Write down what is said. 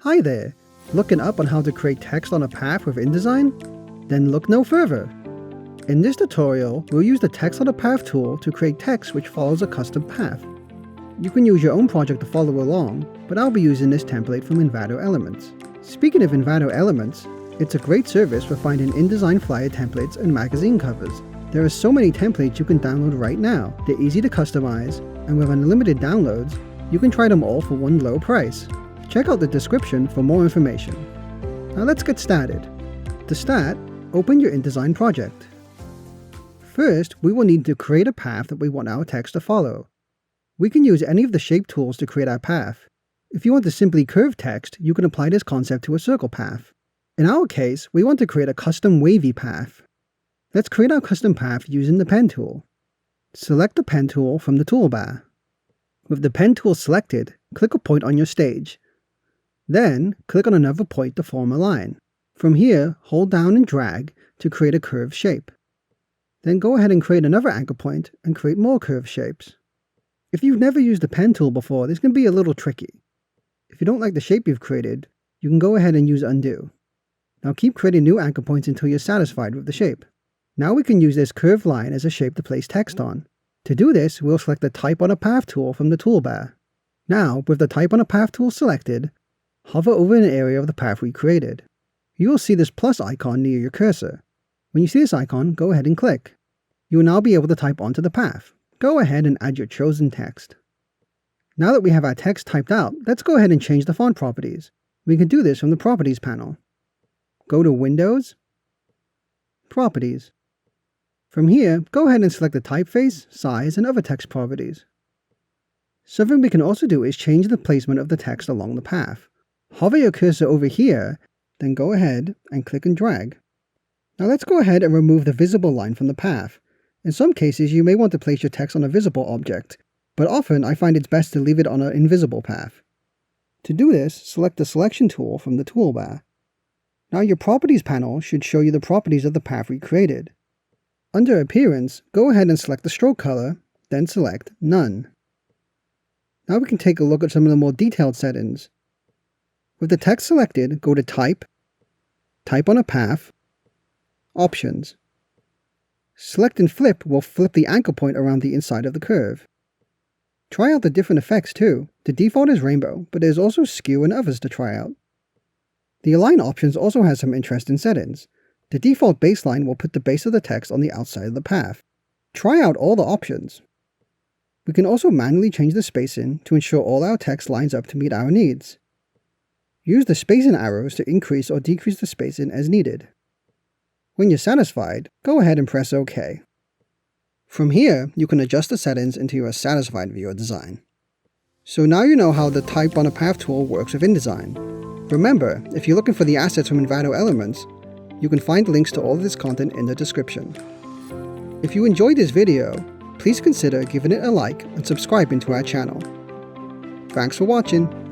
Hi there! Looking up on how to create text on a path with InDesign? Then look no further. In this tutorial, we'll use the Text on a Path tool to create text which follows a custom path. You can use your own project to follow along, but I'll be using this template from Envato Elements. Speaking of Envato Elements, it's a great service for finding InDesign flyer templates and magazine covers. There are so many templates you can download right now. They're easy to customize, and with unlimited downloads, you can try them all for one low price. Check out the description for more information. Now let's get started. To start, open your InDesign project. First, we will need to create a path that we want our text to follow. We can use any of the shape tools to create our path. If you want to simply curve text, you can apply this concept to a circle path. In our case, we want to create a custom wavy path. Let's create our custom path using the pen tool. Select the pen tool from the toolbar. With the pen tool selected, click a point on your stage. Then, click on another point to form a line. From here, hold down and drag to create a curved shape. Then go ahead and create another anchor point and create more curved shapes. If you've never used the pen tool before, this can be a little tricky. If you don't like the shape you've created, you can go ahead and use undo. Now keep creating new anchor points until you're satisfied with the shape. Now we can use this curved line as a shape to place text on. To do this, we'll select the Type on a Path tool from the toolbar. Now, with the Type on a Path tool selected, hover over an area of the path we created. You will see this plus icon near your cursor. When you see this icon, go ahead and click. You will now be able to type onto the path. Go ahead and add your chosen text. Now that we have our text typed out, let's go ahead and change the font properties. We can do this from the Properties panel. Go to Windows, Properties. From here, go ahead and select the typeface, size, and other text properties. Something we can also do is change the placement of the text along the path. Hover your cursor over here, then go ahead and click and drag. Now let's go ahead and remove the visible line from the path. In some cases, you may want to place your text on a visible object, but often I find it's best to leave it on an invisible path. To do this, select the Selection tool from the toolbar. Now your Properties panel should show you the properties of the path we created. Under Appearance, go ahead and select the stroke color, then select None. Now we can take a look at some of the more detailed settings. With the text selected, go to Type, Type on a Path, Options. Select and Flip will flip the anchor point around the inside of the curve. Try out the different effects too. The default is rainbow, but there's also skew and others to try out. The Align options also has some interesting settings. The default baseline will put the base of the text on the outside of the path. Try out all the options. We can also manually change the spacing to ensure all our text lines up to meet our needs. Use the spacing arrows to increase or decrease the spacing as needed. When you're satisfied, go ahead and press OK. From here, you can adjust the settings until you are satisfied with your design. So now you know how the Type on a Path tool works with InDesign. Remember, if you're looking for the assets from Envato Elements, you can find links to all of this content in the description. If you enjoyed this video, please consider giving it a like and subscribing to our channel. Thanks for watching.